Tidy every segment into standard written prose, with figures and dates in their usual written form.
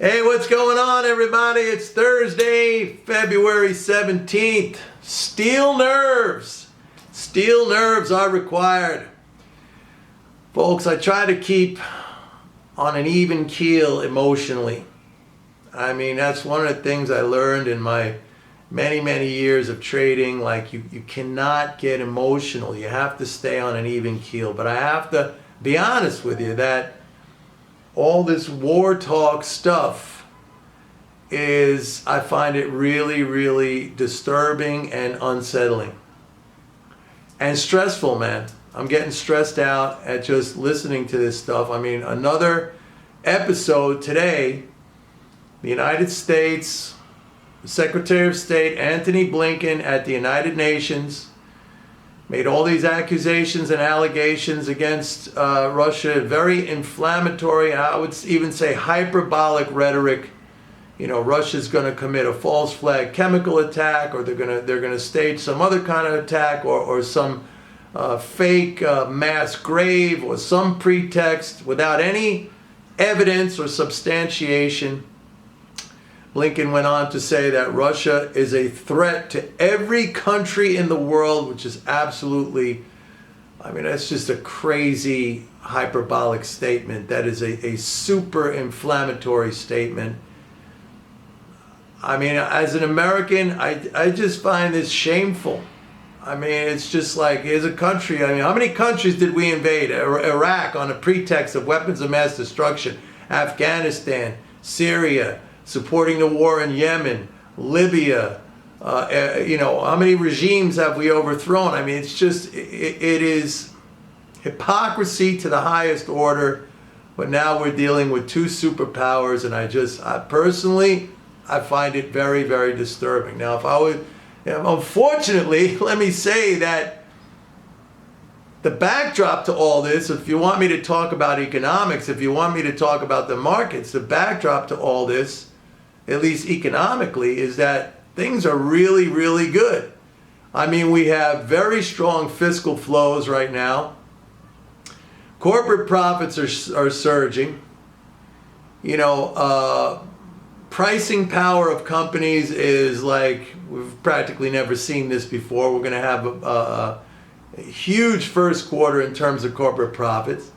Hey, what's going on, everybody? It's Thursday, February 17th. Steel nerves. Steel nerves are required. Folks, I try to keep on an even keel emotionally. I mean, that's one of the things I learned in my many years of trading. Like, you cannot get emotional. You have to stay on an even keel. But I have to be honest with you that all this war talk stuff I find it really disturbing and unsettling. And stressful, man. I'm getting stressed out at just listening to this stuff. I mean, another episode today, the United States, Secretary of State Antony Blinken at the United Nations made all these accusations and allegations against Russia, very inflammatory, I would even say hyperbolic rhetoric. You know, Russia's going to commit a false flag chemical attack, or they're going to stage some other kind of attack, or some fake mass grave, or some pretext without any evidence or substantiation. Blinken went on to say that Russia is a threat to every country in the world, which is absolutely, I mean, that's just a crazy hyperbolic statement. That is a super inflammatory statement. I mean, as an American, I just find this shameful. I mean, it's just like, here's a country. I mean, how many countries did we invade? Iraq on a pretext of weapons of mass destruction. Afghanistan, Syria, supporting the war in Yemen, Libya. You know, how many regimes have we overthrown? I mean, it's just, it is hypocrisy to the highest order. But now we're dealing with two superpowers, and I personally find it very disturbing. Now, if I would, unfortunately, let me say that the backdrop to all this, if you want me to talk about economics, if you want me to talk about the markets, the backdrop to all this, at least economically, is that things are really good. I mean, we have very strong fiscal flows right now. Corporate profits are surging. You know, pricing power of companies is like, we've practically never seen this before. We're going to have a huge first quarter in terms of corporate profits.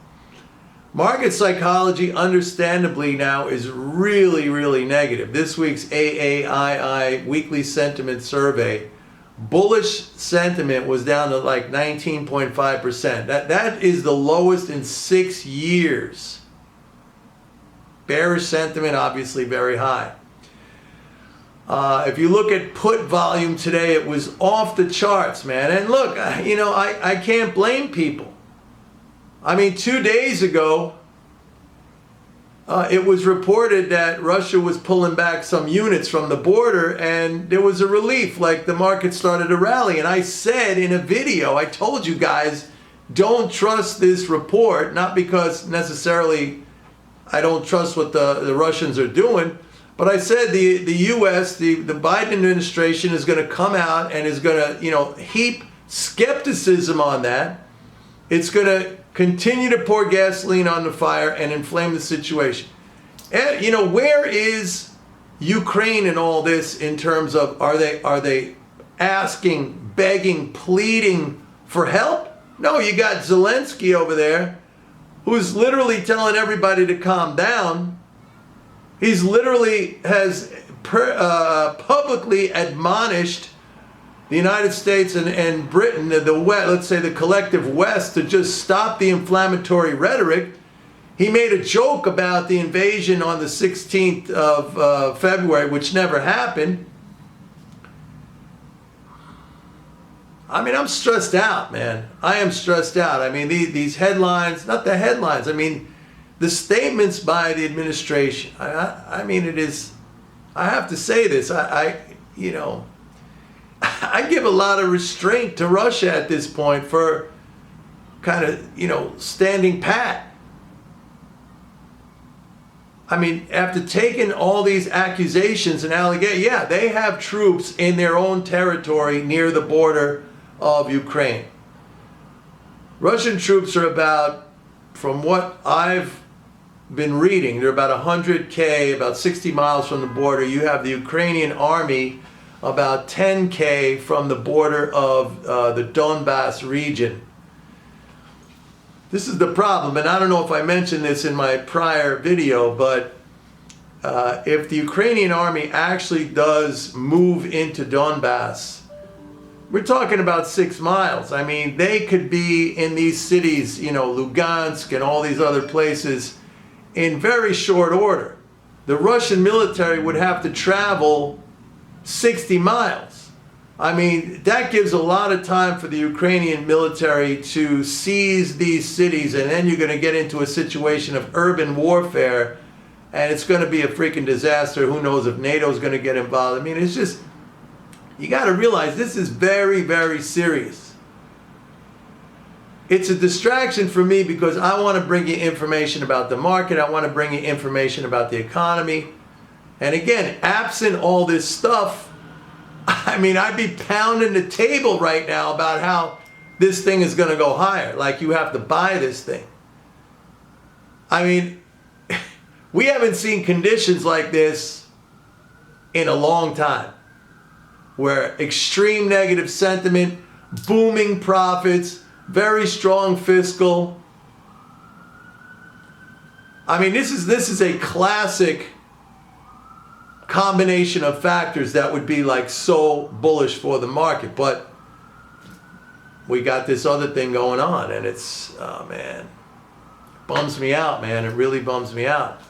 Market psychology, understandably now, is really negative. This week's AAII weekly sentiment survey, bullish sentiment was down to like 19.5%. That is the lowest in 6 years. Bearish sentiment, obviously very high. If you look at put volume today, it was off the charts, man. And look, you know, I can't blame people. I mean, 2 days ago, it was reported that Russia was pulling back some units from the border, and there was a relief, like the market started to rally. And I said in a video, I told you guys, don't trust this report, not because necessarily I don't trust what the Russians are doing, but I said the U.S., the Biden administration is going to come out and is going to, you know, heap skepticism on that. It's going to continue to pour gasoline on the fire and inflame the situation. And, you know, where is Ukraine in all this in terms of, are they asking, begging, pleading for help? No, you got Zelensky over there who's literally telling everybody to calm down. He's literally has publicly admonished the United States and Britain, the West, let's say the collective West, to just stop the inflammatory rhetoric. He made a joke about the invasion on the 16th of February, which never happened. I mean, I'm stressed out, man. I am stressed out. I mean, these headlines, not the headlines, I mean, the statements by the administration. I mean, it is, I have to say this, you know, I give a lot of restraint to Russia at this point for kind of, you know, standing pat. I mean, after taking all these accusations and allegations, yeah, they have troops in their own territory near the border of Ukraine. Russian troops are about, from what I've been reading, they're about 100K, about 60 miles from the border. You have the Ukrainian army about 10K from the border of the Donbass region. This is the problem, and I don't know if I mentioned this in my prior video, but if the Ukrainian army actually does move into Donbass, we're talking about 6 miles. I mean, they could be in these cities, you know, Lugansk and all these other places in very short order. The Russian military would have to travel 60 miles. I mean, that gives a lot of time for the Ukrainian military to seize these cities, and then you're going to get into a situation of urban warfare, and it's going to be a freaking disaster. Who knows if NATO's going to get involved? I mean, it's just, you got to realize this is very, very serious. It's a distraction for me because I want to bring you information about the market. I want to bring you information about the economy. And again, absent all this stuff, I mean, I'd be pounding the table right now about how this thing is going to go higher. Like, you have to buy this thing. I mean, we haven't seen conditions like this in a long time, where extreme negative sentiment, booming profits, very strong fiscal. I mean, this is a classic combination of factors that would be like so bullish for the market. But we got this other thing going on, and it's, oh man, bums me out, man. It really bums me out.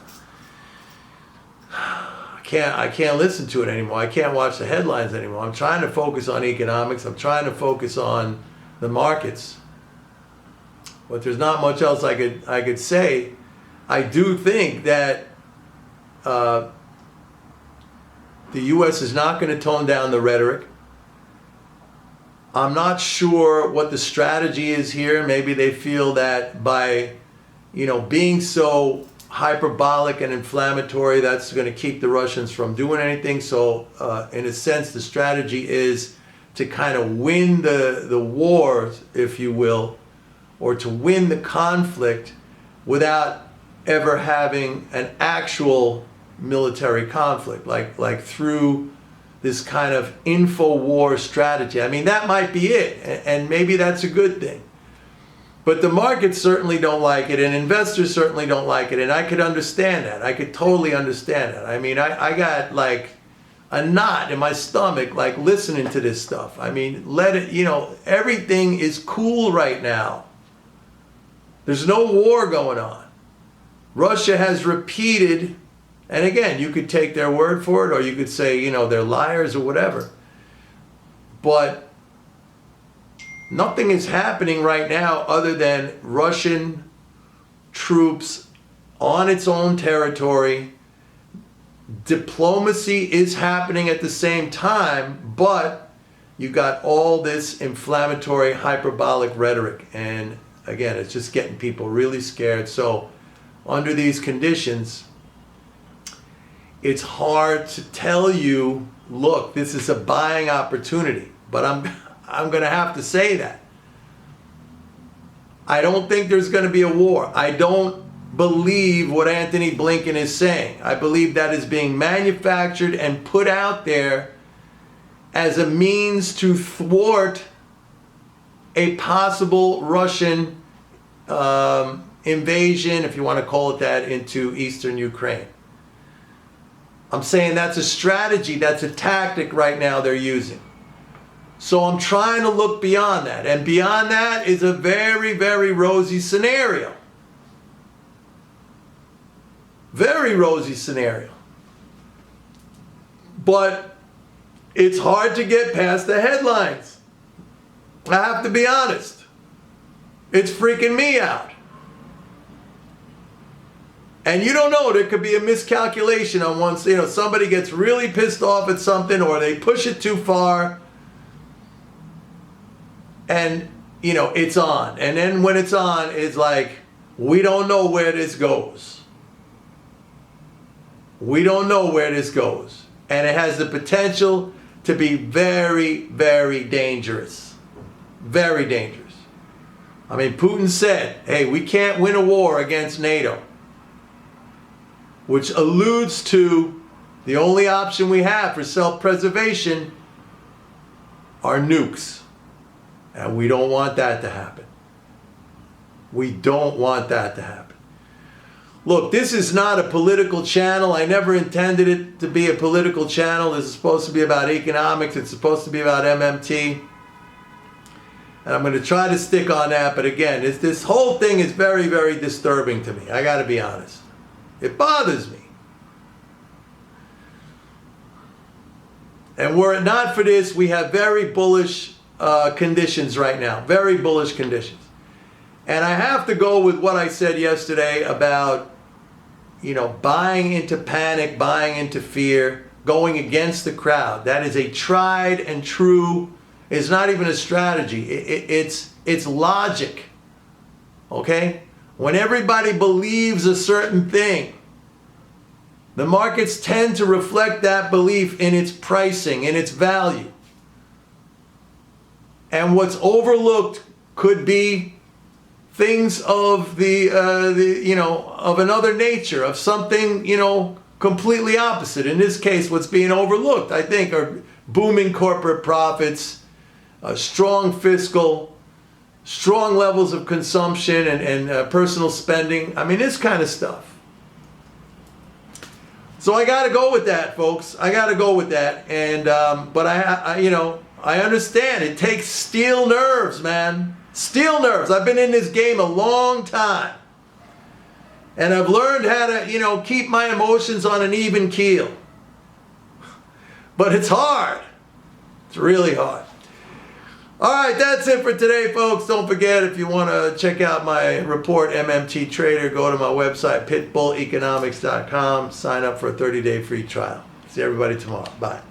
I can't listen to it anymore. I can't watch the headlines anymore. I'm trying to focus on economics. I'm trying to focus on the markets. But there's not much else I could say. I do think that the U.S. is not going to tone down the rhetoric. I'm not sure what the strategy is here. Maybe they feel that by, you know, being so hyperbolic and inflammatory, that's going to keep the Russians from doing anything. So in a sense, the strategy is to kind of win the war, if you will, or to win the conflict without ever having an actual military conflict, like through this kind of info war strategy. I mean, that might be it, and maybe that's a good thing. But the markets certainly don't like it, and investors certainly don't like it, and I could understand that. I could totally understand that. I mean, I got like a knot in my stomach, like listening to this stuff. I mean, let it, you know, everything is cool right now. There's no war going on. Russia has repeated, and again, you could take their word for it, or you could say, you know, they're liars or whatever. But nothing is happening right now other than Russian troops on its own territory. Diplomacy is happening at the same time, but you got all this inflammatory, hyperbolic rhetoric. And again, it's just getting people really scared. So under these conditions, it's hard to tell you, look, this is a buying opportunity. But I'm going to have to say that. I don't think there's going to be a war. I don't believe what Anthony Blinken is saying. I believe that is being manufactured and put out there as a means to thwart a possible Russian invasion, if you want to call it that, into eastern Ukraine. I'm saying that's a strategy, that's a tactic right now they're using. So I'm trying to look beyond that. And beyond that is a very, very rosy scenario. Very rosy scenario. But it's hard to get past the headlines. I have to be honest. It's freaking me out. And you don't know, there could be a miscalculation on one, you know, somebody gets really pissed off at something, or they push it too far. And, you know, it's on. And then when it's on, it's like, we don't know where this goes. We don't know where this goes. And it has the potential to be very, very dangerous. Very dangerous. I mean, Putin said, hey, we can't win a war against NATO. which alludes to the only option we have for self-preservation are nukes. And we don't want that to happen. We don't want that to happen. Look, this is not a political channel. I never intended it to be a political channel. This is supposed to be about economics. It's supposed to be about MMT. And I'm going to try to stick on that. But again, this whole thing is very, very disturbing to me. I got to be honest. It bothers me. And were it not for this, we have very bullish conditions right now. Very bullish conditions. And I have to go with what I said yesterday about, buying into panic, buying into fear, going against the crowd. That is a tried and true, it's not even a strategy. It's logic. Okay? When everybody believes a certain thing, the markets tend to reflect that belief in its pricing, in its value. And what's overlooked could be things of of another nature, of something, completely opposite. In this case, what's being overlooked, I think, are booming corporate profits, strong fiscal, strong levels of consumption and personal spending. I mean, this kind of stuff. So I got to go with that, folks. I got to go with that. And but I understand it takes steel nerves, man. Steel nerves. I've been in this game a long time. And I've learned how to, keep my emotions on an even keel. But it's hard. It's really hard. All right, that's it for today, folks. Don't forget, if you want to check out my report, MMT Trader, go to my website, pitbulleconomics.com. Sign up for a 30-day free trial. See everybody tomorrow. Bye.